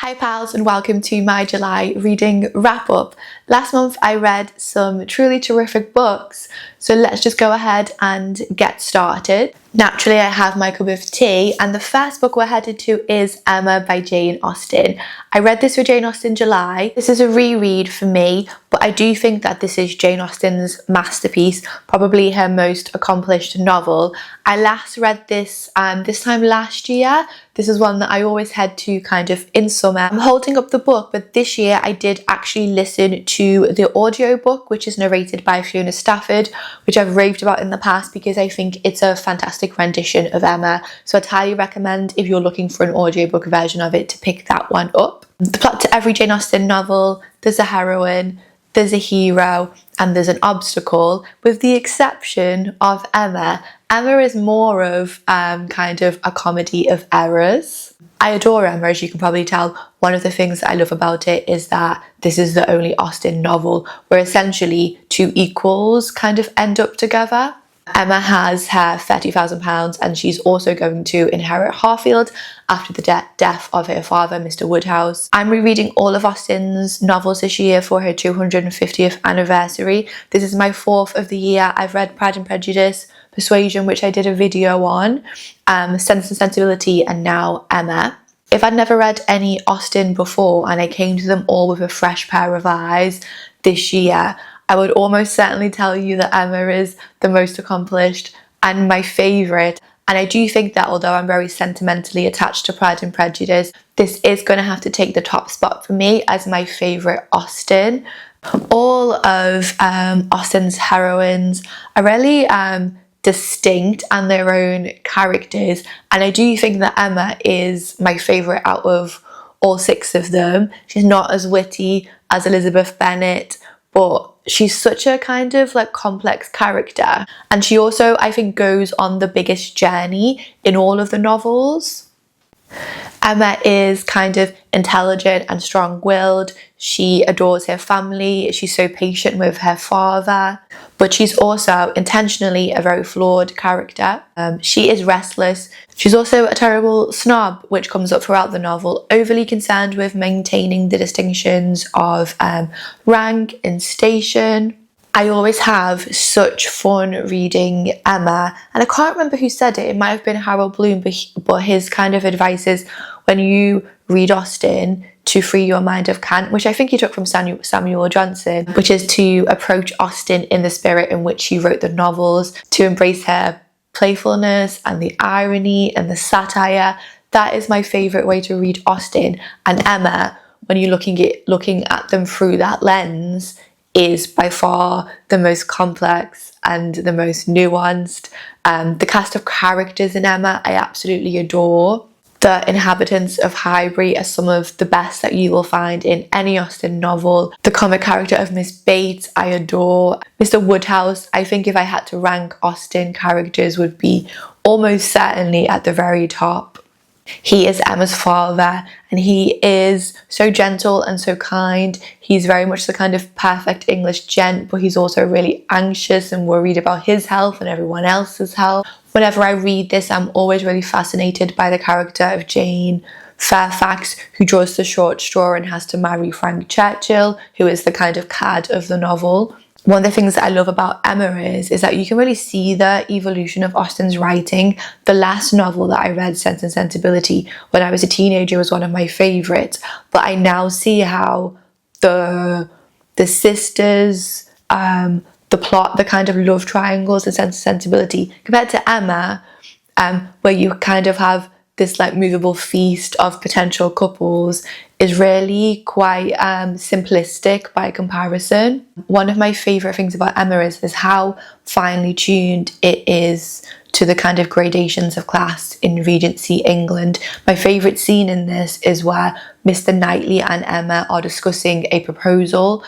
Hi pals and welcome to my July reading wrap up. Last month I read some truly terrific books, so let's just go ahead and get started. Naturally I have my cup of tea and the first book we're headed to is Emma by Jane Austen. I read this with Jane Austen in July. This is a reread for me, but I do think that this is Jane Austen's masterpiece, probably her most accomplished novel. I last read this this time last year. This is one that I always head to kind of in summer. I'm holding up the book, but this year I did actually listen to the audiobook, which is narrated by Fiona Stafford, which I've raved about in the past because I think it's a fantastic rendition of Emma. So I'd highly recommend, if you're looking for an audiobook version of it, to pick that one up. The plot to every Jane Austen novel: there's a heroine, there's a hero, and there's an obstacle, with the exception of Emma. Emma is more of kind of a comedy of errors. I adore Emma, as you can probably tell. One of the things that I love about it is that this is the only Austen novel where essentially two equals kind of end up together. Emma has her £30,000 and she's also going to inherit Harfield after the death of her father, Mr. Woodhouse. I'm rereading all of Austen's novels this year for her 250th anniversary. This is my fourth of the year. I've read Pride and Prejudice, Persuasion, which I did a video on, Sense and Sensibility, and now Emma. If I'd never read any Austen before and I came to them all with a fresh pair of eyes this year, I would almost certainly tell you that Emma is the most accomplished and my favourite. And I do think that although I'm very sentimentally attached to Pride and Prejudice, this is going to have to take the top spot for me as my favourite Austen. All of Austen's heroines are really distinct and their own characters, and I do think that Emma is my favourite out of all six of them. She's not as witty as Elizabeth Bennet, but she's such a kind of like complex character, and she also, I think, goes on the biggest journey in all of the novels. Emma is kind of intelligent and strong-willed. She adores her family. She's so patient with her father, but she's also intentionally a very flawed character. She is restless. She's also a terrible snob, which comes up throughout the novel, overly concerned with maintaining the distinctions of rank and station. I always have such fun reading Emma, and I can't remember who said it. It might have been Harold Bloom, but his kind of advice is when you read Austen, to free your mind of cant, which I think he took from Samuel Johnson, which is to approach Austen in the spirit in which he wrote the novels, to embrace her playfulness and the irony and the satire. That is my favourite way to read Austen, and Emma, when you're looking at them through that lens, is by far the most complex and the most nuanced. The cast of characters in Emma I absolutely adore. The inhabitants of Highbury are some of the best that you will find in any Austen novel. The comic character of Miss Bates I adore. Mr. Woodhouse, I think if I had to rank Austen characters, would be almost certainly at the very top. He is Emma's father, and he is so gentle and so kind. He's very much the kind of perfect English gent, but he's also really anxious and worried about his health and everyone else's health. Whenever I read this, I'm always really fascinated by the character of Jane Fairfax, who draws the short straw and has to marry Frank Churchill, who is the kind of cad of the novel. One of the things that I love about Emma is that you can really see the evolution of Austen's writing. The last novel that I read, Sense and Sensibility, when I was a teenager was one of my favourites, but I now see how the sisters, the plot, the kind of love triangles, the Sense and Sensibility, compared to Emma, where you kind of have this like movable feast of potential couples, is really quite simplistic by comparison. One of my favourite things about Emma is how finely tuned it is to the kind of gradations of class in Regency England. My favourite scene in this is where Mr. Knightley and Emma are discussing a proposal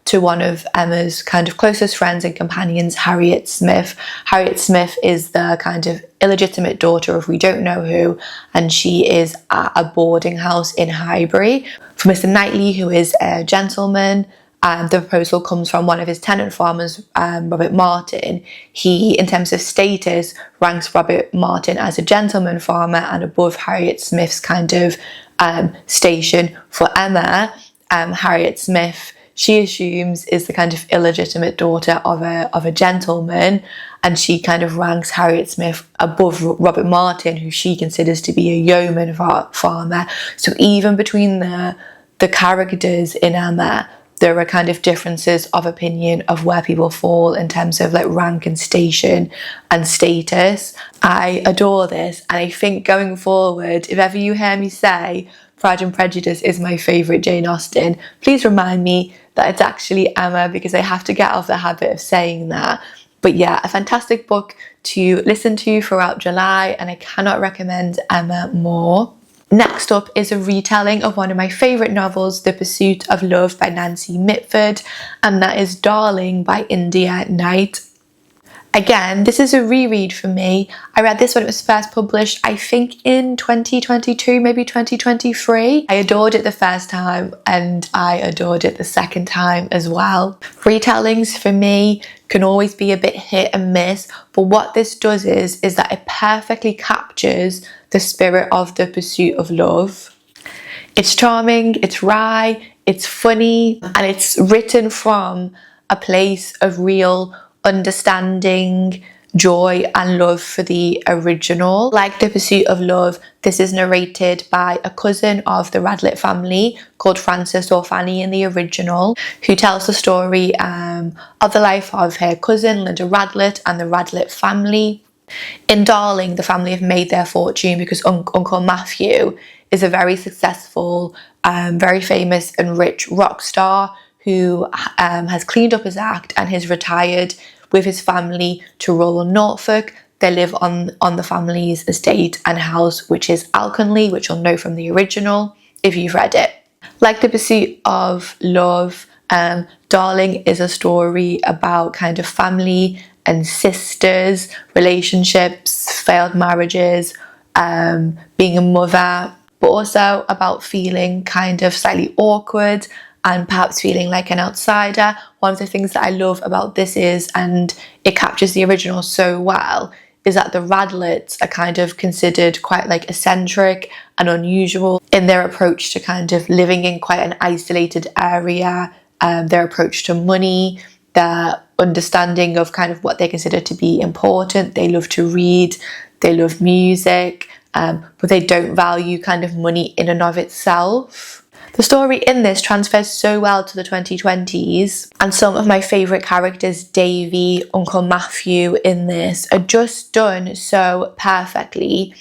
to one of Emma's kind of closest friends and companions, Harriet Smith. Harriet Smith is the kind of illegitimate daughter of we don't know who, and she is at a boarding house in Highbury. For Mr. Knightley, who is a gentleman, the proposal comes from one of his tenant farmers, Robert Martin. He, in terms of status, ranks Robert Martin as a gentleman farmer and above Harriet Smith's kind of station. For Emma, Harriet Smith, she assumes, is the kind of illegitimate daughter of a gentleman, and she kind of ranks Harriet Smith above Robert Martin, who she considers to be a yeoman farmer. So even between the characters in Emma, there are kind of differences of opinion of where people fall in terms of like rank and station and status. I adore this, and I think going forward, if ever you hear me say Pride and Prejudice is my favourite Jane Austen, please remind me that it's actually Emma, because I have to get out of the habit of saying that. But yeah, a fantastic book to listen to throughout July, and I cannot recommend Emma more. Next up is a retelling of one of my favourite novels, The Pursuit of Love by Nancy Mitford, and that is Darling by India Knight. Again, this is a reread for me. I read this when it was first published, I think in 2022, maybe 2023. I adored it the first time, and I adored it the second time as well. Retellings for me can always be a bit hit and miss, but what this does is that it perfectly captures the spirit of The Pursuit of Love. It's charming, it's wry, it's funny, and it's written from a place of real understanding, joy and love for the original. Like The Pursuit of Love, this is narrated by a cousin of the Radlett family called Frances or Fanny in the original, who tells the story of the life of her cousin Linda Radlett and the Radlett family. In Darling, the family have made their fortune because Uncle Matthew is a very successful, very famous and rich rock star who has cleaned up his act and has retired with his family to rural Norfolk. They live on the family's estate and house, which is Alconley, which you'll know from the original if you've read it. Like The Pursuit of Love, Darling is a story about kind of family and sisters, relationships, failed marriages, being a mother, but also about feeling kind of slightly awkward and perhaps feeling like an outsider. One of the things that I love about this is, and it captures the original so well, is that the Radletts are kind of considered quite like eccentric and unusual in their approach to kind of living in quite an isolated area, their approach to money, their understanding of kind of what they consider to be important. They love to read, they love music, but they don't value kind of money in and of itself. The story in this transfers so well to the 2020s, and some of my favourite characters, Davy, Uncle Matthew in this, are just done so perfectly.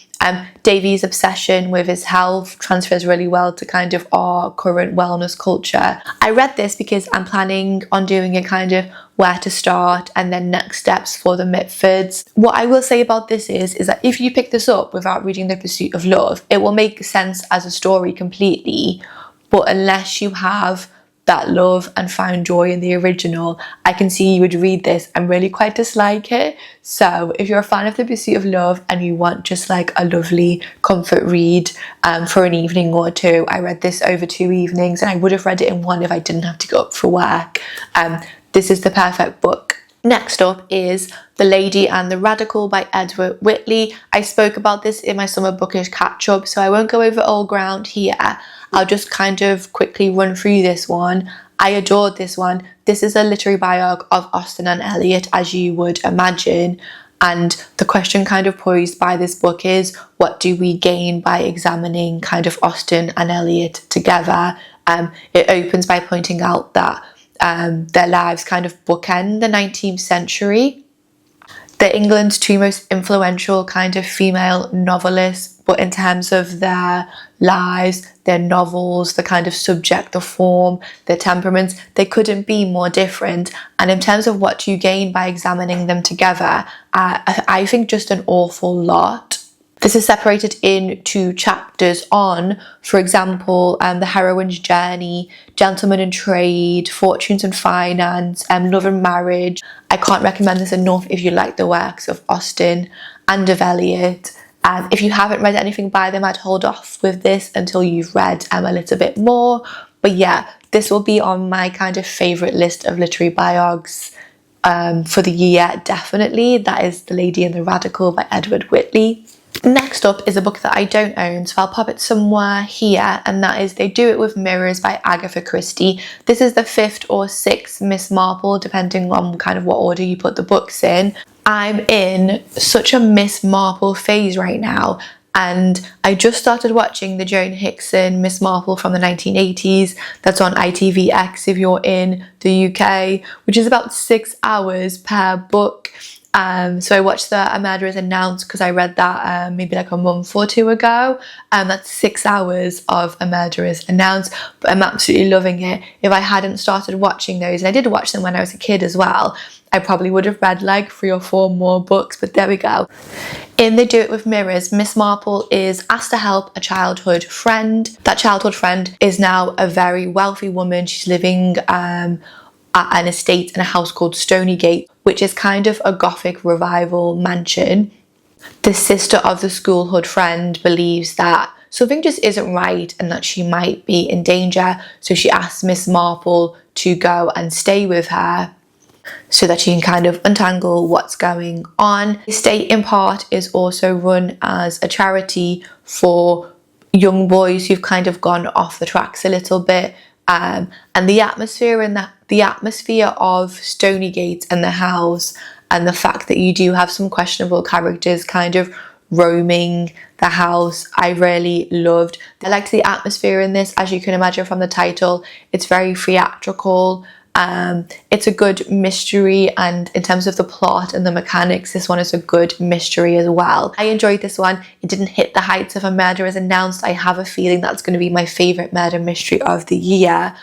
Davy's obsession with his health transfers really well to kind of our current wellness culture. I read this because I'm planning on doing a kind of where to start and then next steps for the Mitfords. What I will say about this is that if you pick this up without reading The Pursuit of Love, it will make sense as a story completely. But unless you have that love and found joy in the original, I can see you would read this and really quite dislike it. So if you're a fan of The Pursuit of Love and you want just like a lovely comfort read for an evening or two, I read this over 2 evenings, and I would have read it in one if I didn't have to go up for work. This is the perfect book. Next up is The Lady and the Radical by Edward Whitley. I spoke about this in my summer bookish catch-up, so I won't go over old ground here. I'll just kind of quickly run through this one. I adored this one. This is a literary biog of Austen and Eliot, as you would imagine. And the question kind of posed by this book is, what do we gain by examining kind of Austen and Eliot together? It opens by pointing out that their lives kind of bookend the 19th century. They're England's two most influential kind of female novelists, but in terms of their lives, their novels, the kind of subject, the form, their temperaments, they couldn't be more different. And in terms of what you gain by examining them together, I think just an awful lot. This is separated into chapters on, for example, the heroine's journey, gentlemen in trade, fortunes and finance, love and marriage. I can't recommend this enough if you like the works of Austen and of Eliot. If you haven't read anything by them, I'd hold off with this until you've read a little bit more. But yeah, this will be on my kind of favourite list of literary biogs for the year, definitely. That is The Lady and the Radical by Edward Whitley. Next up is a book that I don't own, so I'll pop it somewhere here, and that is They Do It With Mirrors by Agatha Christie. This is the 5th or 6th Miss Marple, depending on kind of what order you put the books in. I'm in such a Miss Marple phase right now, and I just started watching the Joan Hickson Miss Marple from the 1980s. That's on ITVX if you're in the UK, which is about 6 hours per book. So I watched A Murder Is Announced because I read that maybe like a month or two ago. That's 6 hours of A Murder Is Announced, but I'm absolutely loving it. If I hadn't started watching those, and I did watch them when I was a kid as well, I probably would have read like 3 or 4 more books, but there we go. In They Do It With Mirrors, Miss Marple is asked to help a childhood friend. That childhood friend is now a very wealthy woman. She's living at an estate in a house called Stonygate, which is kind of a Gothic revival mansion. The sister of the schoolhood friend believes that something just isn't right and that she might be in danger, so she asks Miss Marple to go and stay with her so that she can kind of untangle what's going on. The estate in part is also run as a charity for young boys who've kind of gone off the tracks a little bit, and the atmosphere of Stonygate and the house, and the fact that you do have some questionable characters kind of roaming the house, I really loved. I liked the atmosphere in this, as you can imagine from the title. It's very theatrical. It's a good mystery, and in terms of the plot and the mechanics, this one is a good mystery as well. I enjoyed this one. It didn't hit the heights of A Murder Is Announced. I have a feeling that's going to be my favourite murder mystery of the year,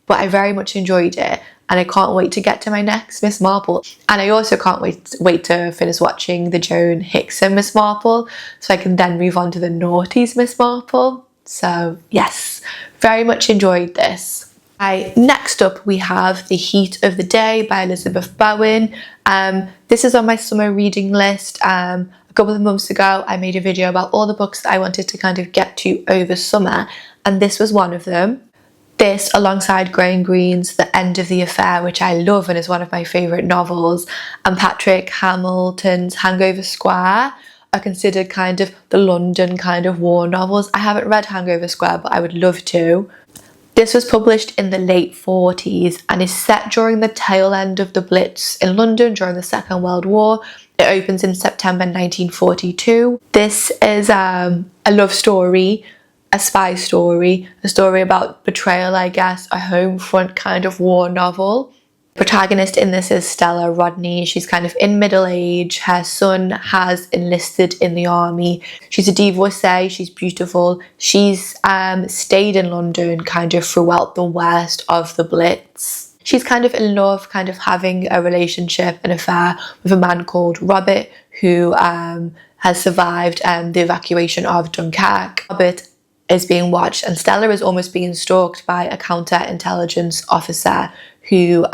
but I very much enjoyed it, and I can't wait to get to my next Miss Marple. And I also can't wait to finish watching the Joan Hickson Miss Marple, so I can then move on to the Naughties Miss Marple. So yes, very much enjoyed this. Next up we have The Heat of the Day by Elizabeth Bowen. This is on my summer reading list. A couple of months ago I made a video about all the books that I wanted to kind of get to over summer, and this was one of them. This, alongside Graham Greene's The End of the Affair, which I love and is one of my favourite novels, and Patrick Hamilton's Hangover Square, are considered kind of the London kind of war novels. I haven't read Hangover Square, but I would love to. This was published in the late 40s and is set during the tail end of the Blitz in London during the Second World War. It opens in September 1942. This is a love story, a spy story, a story about betrayal, I guess, a home front kind of war novel. The protagonist in this is Stella Rodney. She's kind of in middle age. Her son has enlisted in the army. She's a divorcee. She's beautiful. She's stayed in London kind of throughout the worst of the Blitz. She's kind of in love, kind of having a relationship, an affair with a man called Robert, who has survived the evacuation of Dunkirk. Robert is being watched, and Stella is almost being stalked by a counterintelligence officer who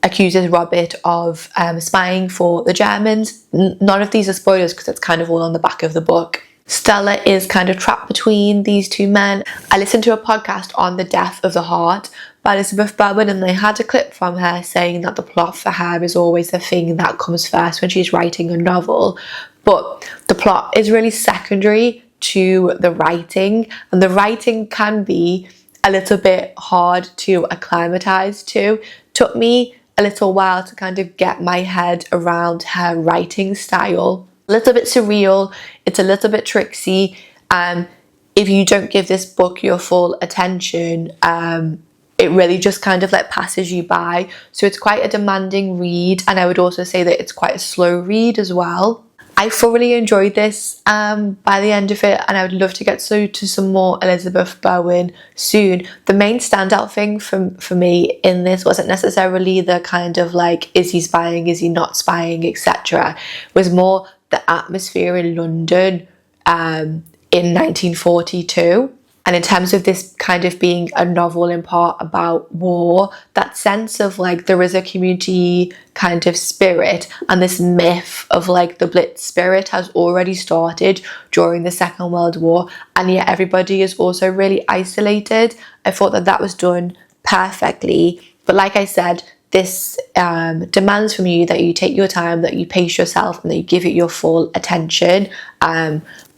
accuses Robert of spying for the Germans. None of these are spoilers because it's kind of all on the back of the book. Stella is kind of trapped between these two men. I listened to a podcast on The Death of the Heart by Elizabeth Bowen, and they had a clip from her saying that the plot for her is always the thing that comes first when she's writing a novel, but the plot is really secondary to the writing, and the writing can be a little bit hard to acclimatise to. Took me a little while to kind of get my head around her writing style. A little bit surreal, it's a little bit tricksy. If you don't give this book your full attention, it really just kind of like passes you by. So it's quite a demanding read, and I would also say that it's quite a slow read as well. I thoroughly enjoyed this by the end of it, and I would love to get to some more Elizabeth Bowen soon. The main standout thing for me in this wasn't necessarily the kind of like, is he spying, is he not spying, etc. It was more the atmosphere in London in 1942. And in terms of this kind of being a novel in part about war, that sense of like there is a community kind of spirit, and this myth of like the Blitz spirit has already started during the Second World War, and yet everybody is also really isolated. I thought that that was done perfectly. But like I said, this demands from you that you take your time, that you pace yourself, and that you give it your full attention.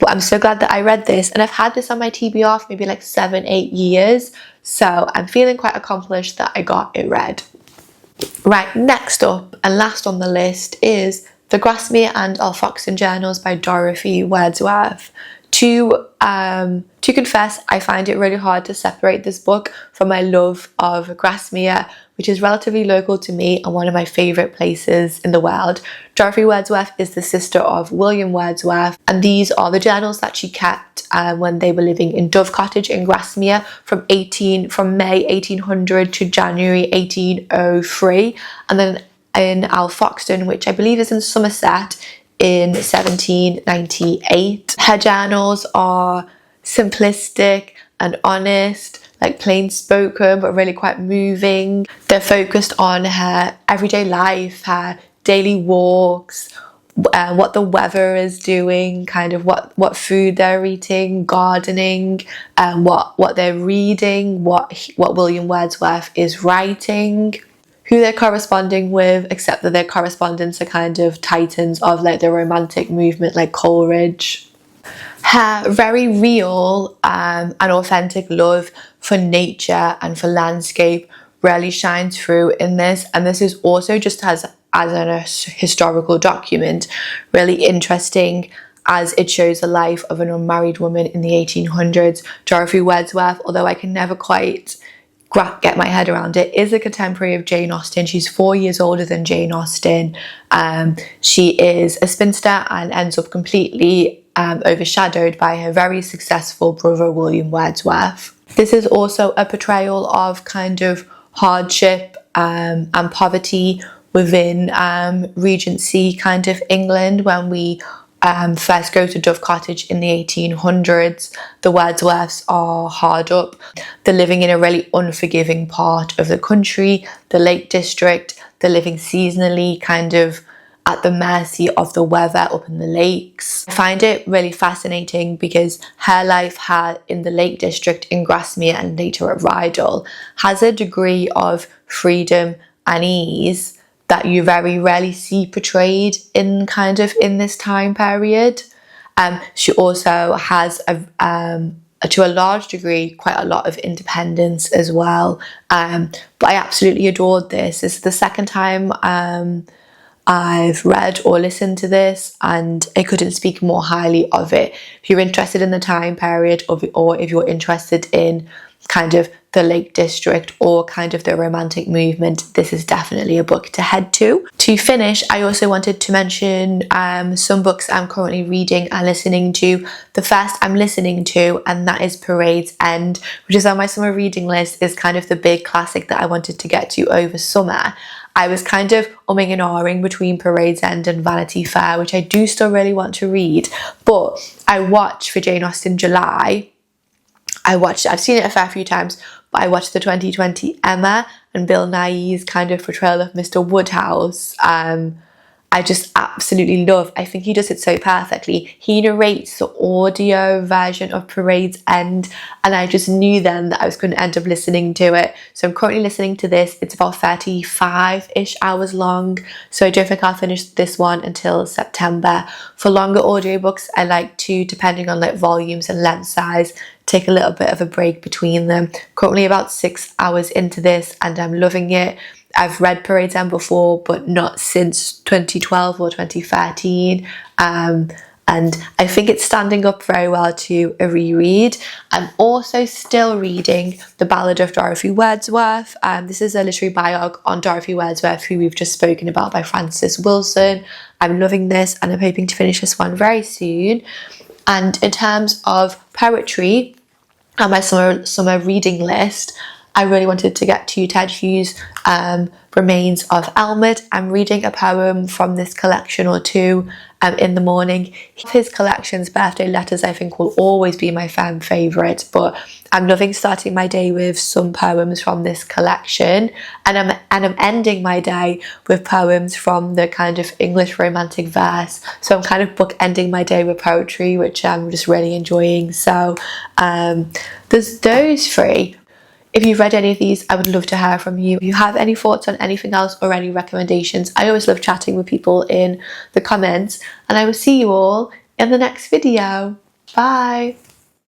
But I'm so glad that I read this, and I've had this on my TBR for maybe like 7-8 years, so I'm feeling quite accomplished that I got it read. Right, next up and last on the list is The Grasmere and Alfoxden Journals by Dorothy Wordsworth. To confess, I find it really hard to separate this book from my love of Grasmere, which is relatively local to me and one of my favourite places in the world. Dorothy Wordsworth is the sister of William Wordsworth, and these are the journals that she kept when they were living in Dove Cottage in Grasmere from May 1800 to January 1803, and then in Alfoxden, which I believe is in Somerset, in 1798. Her journals are simplistic and honest, like plain spoken, but really quite moving. They're focused on her everyday life, her daily walks, what the weather is doing, kind of what food they're eating, gardening, what they're reading, what William Wordsworth is writing, who they're corresponding with, except that their correspondents are kind of titans of like the romantic movement, like Coleridge. Her very real and authentic love for nature and for landscape really shines through in this, and this is also just as an historical document really interesting, as it shows the life of an unmarried woman in the 1800s. Dorothy Wordsworth, although I can never quite get my head around it, is a contemporary of Jane Austen. She's 4 years older than Jane Austen. She is a spinster and ends up completely overshadowed by her very successful brother William Wordsworth. This is also a portrayal of kind of hardship and poverty within Regency kind of England. When we first go to Dove Cottage in the 1800s, the Wordsworths are hard up. They're living in a really unforgiving part of the country, the Lake District. They're living seasonally, kind of at the mercy of the weather up in the lakes. I find it really fascinating because her life in the Lake District in Grasmere and later at Rydal has a degree of freedom and ease that you very rarely see portrayed in this time period. She also has to a large degree quite a lot of independence as well. But I absolutely adored this. This is the second time I've read or listened to this, and I couldn't speak more highly of it. If you're interested in the time period, or if you're interested in kind of the Lake District or kind of the romantic movement, this is definitely a book to head to. To finish, I also wanted to mention some books I'm currently reading and listening to. The first I'm listening to, and that is Parade's End, which is on my summer reading list, is kind of the big classic that I wanted to get to over summer. I was kind of umming and ahhing between Parade's End and Vanity Fair, which I do still really want to read, but I watched for Jane Austen July. I've seen it a fair few times, but I watched the 2020 Emma and Bill Nighy's kind of portrayal of Mr. Woodhouse. I just absolutely love. I think he does it so perfectly. He narrates the audio version of Parade's End, and I just knew then that I was going to end up listening to it. So I'm currently listening to this. It's about 35-ish hours long, so I don't think I'll finish this one until September. For longer audiobooks, I like to, depending on like volumes and length size, take a little bit of a break between them. Currently about 6 hours into this, and I'm loving it. I've read Parade's End before, but not since 2012 or 2013. And I think it's standing up very well to a reread. I'm also still reading The Ballad of Dorothy Wordsworth. This is a literary biog on Dorothy Wordsworth, who we've just spoken about, by Frances Wilson. I'm loving this, and I'm hoping to finish this one very soon. And in terms of poetry, on my summer reading list, I really wanted to get to Ted Hughes' Remains of Elmet. I'm reading a poem from this collection or two in the morning. His collections, Birthday Letters, I think will always be my fan favourite, but I'm loving starting my day with some poems from this collection, and I'm ending my day with poems from the kind of English romantic verse. So I'm kind of bookending my day with poetry, which I'm just really enjoying. So there's those three. If you've read any of these, I would love to hear from you. If you have any thoughts on anything else or any recommendations, I always love chatting with people in the comments, and I will see you all in the next video. Bye!